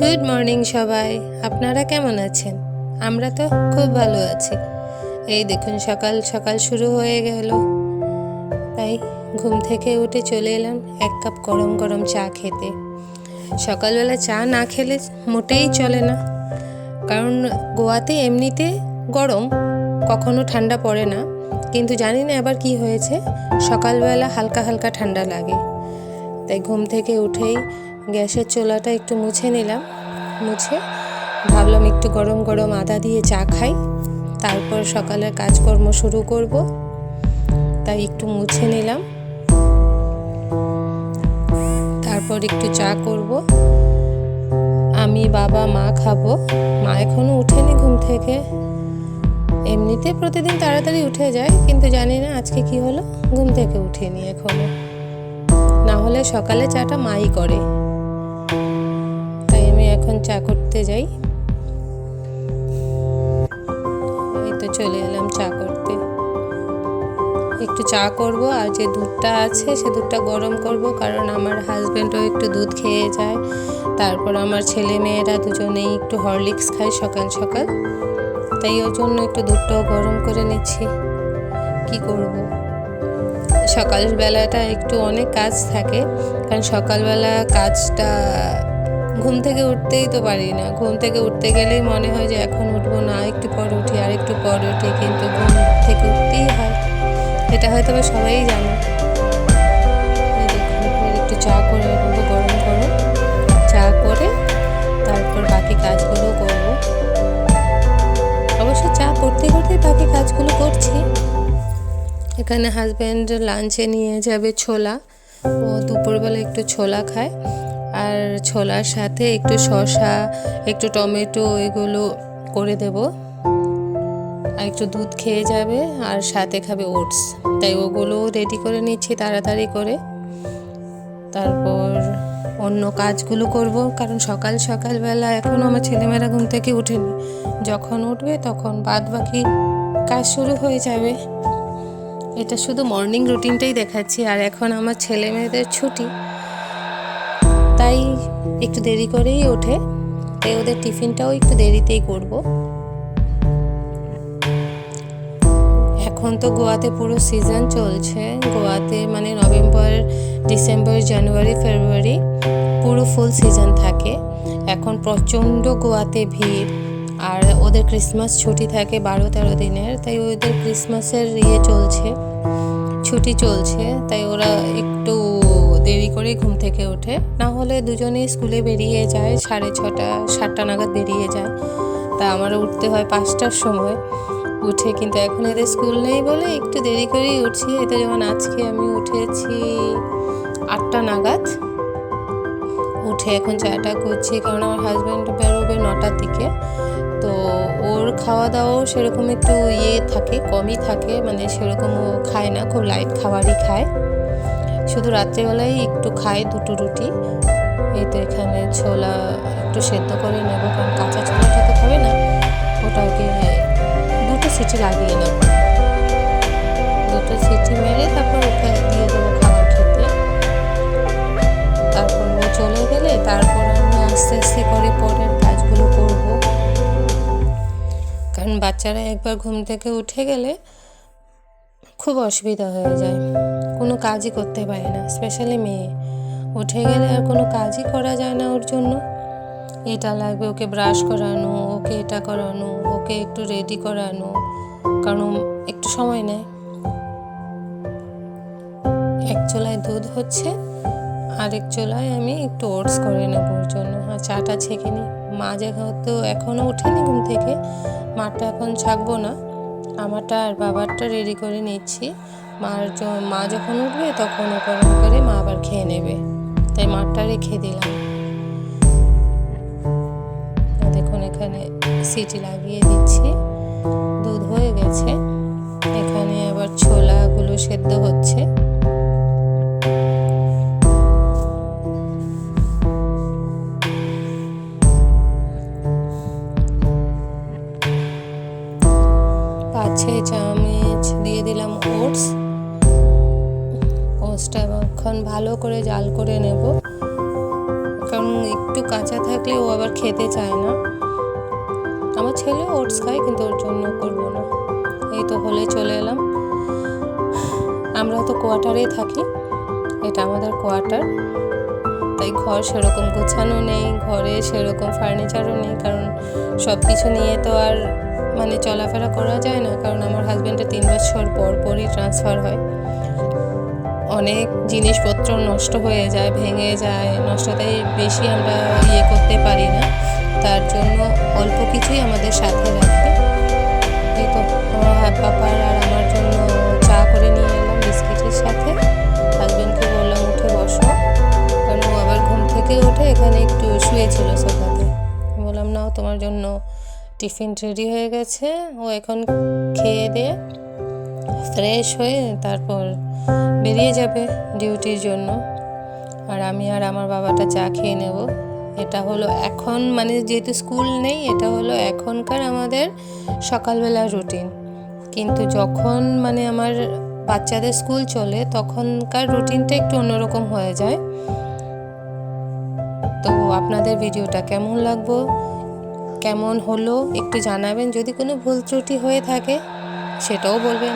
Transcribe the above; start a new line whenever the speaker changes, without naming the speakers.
Good morning সবাই, আপনারা কেমন আছেন? আমরা তো খুব ভালো আছি। এই দেখুন সকাল সকাল শুরু হয়ে গেল, তাই ঘুম থেকে উঠে চলে এলাম এক কাপ গরম গরম চা খেতে। সকালবেলা চা না খেলে মোটেই চলে না, কারণ গোয়াতে এমনিতে গরম, কখনো ঠান্ডা পড়ে না, কিন্তু জানি না এবার কি হয়েছে, সকালবেলা হালকা হালকা ঠান্ডা লাগে। তাই ঘুম থেকে উঠেই গ্যাসের চুলাটা একটু মুছে নিলাম, মুছে ভাবলাম একটু গরম গরম আদা দিয়ে চা খাই, তারপর সকালের কাজকর্ম শুরু করব। তাই একটু মুছে নিলাম, তারপর একটু চা করব। আমি, বাবা, মা খাবো। মা এখনও উঠেনি ঘুম থেকে, এমনিতে প্রতিদিন তাড়াতাড়ি উঠে যায়, কিন্তু জানি না আজকে কি হলো, ঘুম থেকে উঠেনি এখনো। না হলে সকালে চাটা মাই করে। তাই আমি এখন চা করতে যাই। এই তো চলে এলাম চা করতে। একটু চা করব, আর যে দুধটা আছে সে দুধটা গরম করব, কারণ আমার হাজব্যান্ডও একটু দুধ খেয়ে যায়। তারপর আমার ছেলে মেয়েরা দুজনেই একটু হরলিক্স খায় সকাল সকাল, তাই ওর জন্য একটু দুধটাও গরম করে নিচ্ছি। কি করব, সকালবেলাটা একটু অনেক কাজ থাকে, কারণ সকালবেলা কাজটা ঘুম থেকে উঠতেই তো পারি না। ঘুম থেকে উঠতে গেলেই মনে হয় যে এখন উঠবো না, একটু পর উঠি, আর একটু পর উঠি, কিন্তু ঘুম থেকে উঠতেই হয়। এটা হয়তো সবাই জানে। একটু চা করে নেবো গরম গরম, চা করে তারপর বাকি কাজগুলো করব। অবশ্য চা করতে করতে বাকি কাজগুলো করছি। এখানে হাজব্যান্ড লাঞ্চে নিয়ে যাবে ছোলা, ও দুপুরবেলা একটু ছোলা খায়, আর ছোলার সাথে একটু শসা, একটু টমেটো এগুলো করে দেব, আর একটু দুধ খেয়ে যাবে, আর সাথে খাবে ওটস। তাই ওগুলো রেডি করে নিচ্ছি তাড়াতাড়ি করে। তারপর অন্য কাজগুলো করব, কারণ সকালবেলা এখনও আমার ছেলেমেয়েরা ঘুম থেকে ওঠেনি। যখন উঠবে তখন বাদ বাকি কাজ শুরু হয়ে যাবে। এটা শুধু মর্নিং রুটিনটাই দেখাচ্ছি, আর এখন আমার ছেলে মেয়েদের ছুটি, তাই একটু দেরি করেই ওঠে, তাই ওদের টিফিনটাও একটু দেরিতেই করব। এখন তো গোয়াতে পুরো সিজন চলছে। গোয়াতে মানে নভেম্বর, ডিসেম্বর, জানুয়ারি, ফেব্রুয়ারি পুরো ফুল সিজন থাকে। এখন প্রচণ্ড গোয়াতে ভিড়, আর ওদের ক্রিসমাস ছুটি থাকে 12-13 দিনের, তাই ওদের ক্রিসমাসের চলছে, ছুটি চলছে, তাই ওরা একটু দেরি করে ঘুম থেকে ওঠে। না হলে দুজনেই স্কুলে বেরিয়ে যায় 6:30, 7টা নাগাদ বেরিয়ে যায়। তা আমারও উঠতে হয় 5টার সময় উঠে, কিন্তু এখন এদের স্কুল নেই বলে একটু দেরি করেই উঠছি। এতে যেমন আজকে আমি উঠেছি 8টা নাগাদ, উঠে এখন চাটা করছি, কারণ আমার হাজব্যান্ড বেরোবে 9টার দিকে। তো ওর খাওয়া দাওয়াও সেরকম একটু থাকে, কমই থাকে, মানে সেরকম ও খায় না, খুব লাইট খাবারই খায়, শুধু রাত্রেবেলায় একটু খায় 2টো রুটি। এই তো এখানে ছোলা একটু সেদ্ধ করে নেব, কারণ কাঁচা ছোলাটা তো খাবে না, ওটাকে 2টো সিটি লাগিয়ে নেব। 2টো সিটি মেরে তারপর ওকে দিয়ে দেবো খাবার খেতে। তারপর ও চলে গেলে তারপর আমি আস্তে আস্তে করে পরের কাজগুলো করব, কারণ বাচ্চারা একবার ঘুম থেকে উঠে গেলে খুব অসুবিধা হয়ে যায়, কোনো কাজই করতে পারে না। স্পেশালি মেয়ে উঠে গেলে আর কোনো কাজই করা যায় না ওর জন্য। এটা লাগবে, ওকে ব্রাশ করানো, ওকে এটা করানো, ওকে একটু রেডি করানো, কারণ একটু সময় নেয়। এক চুলায় দুধ হচ্ছে, আরেক চুলায় আমি একটু ওটস করে নেব ওর জন্য, আর চাটা ছেঁকে নিই। মা যেহেতু এখনও ওঠেনি ঘুম থেকে, মাটা এখন ছাঁকবো না, আমারটা আর বাবারটা রেডি করে নিচ্ছি। মা যখন উঠবে তখন ও গরম করে মা আবার খেয়ে নেবে, তাই মারটা রেখে দিলাম। দেখুন এখানে সিটি লাগিয়ে দিচ্ছি, দুধ হয়ে গেছে। এখানে আবার ছোলাগুলো সেদ্ধ হচ্ছে। পাঁচ-6 চামচ দিয়ে দিলাম ওটস। ওটসটা এখন ভালো করে জাল করে নেব, কারণ একটু কাঁচা থাকলে ও আবার খেতে চায় না। আমার ছেলে ওটস খায়, কিন্তু ওর জন্য করবো না। এই তো হলে চলে এলাম। আমরা তো কোয়ার্টারেই থাকি, এটা আমাদের কোয়ার্টার, তাই ঘর সেরকম গোছানো নেই, ঘরে সেরকম ফার্নিচারও নেই, কারণ সব কিছু নিয়ে তো আর মানে চলাফেরা করা যায় না, কারণ আমার হাজব্যান্ডের 3 বছর পরই ট্রান্সফার হয়। অনেক জিনিসপত্র নষ্ট হয়ে যায়, ভেঙে যায়, নষ্টতাই বেশি আমরা করতে পারি না, তার জন্য অল্প কিছুই আমাদের সাথে রাখি। এই তো আমার পাপার আর আমার জন্য চা করে নিয়ে এলাম বিস্কিটের সাথে। হাজব্যান্ডকে বললাম উঠে বসো, কারণ ও আবার ঘুম থেকে উঠে এখানে একটু শুয়েছিল সোফাতে। বললাম নাও, তোমার জন্য টিফিন রেডি হয়ে গেছে। ও এখন খেয়ে দিয়ে ফ্রেশ হয়ে তারপর বেরিয়ে যাবে ডিউটির জন্য, আর আমি আর আমার বাবাটা চা খেয়ে নেব। এটা হলো এখন মানে যেহেতু স্কুল নেই, এটা হলো এখনকার আমাদের সকালবেলার রুটিন। কিন্তু যখন মানে আমার বাচ্চাদের স্কুল চলে, তখনকার রুটিনটা একটু অন্যরকম হয়ে যায়। তো আপনাদের ভিডিওটা কেমন হলো একটু জানাবেন, যদি কোনো ভুল ত্রুটি হয়ে থাকে সেটাও বলবেন।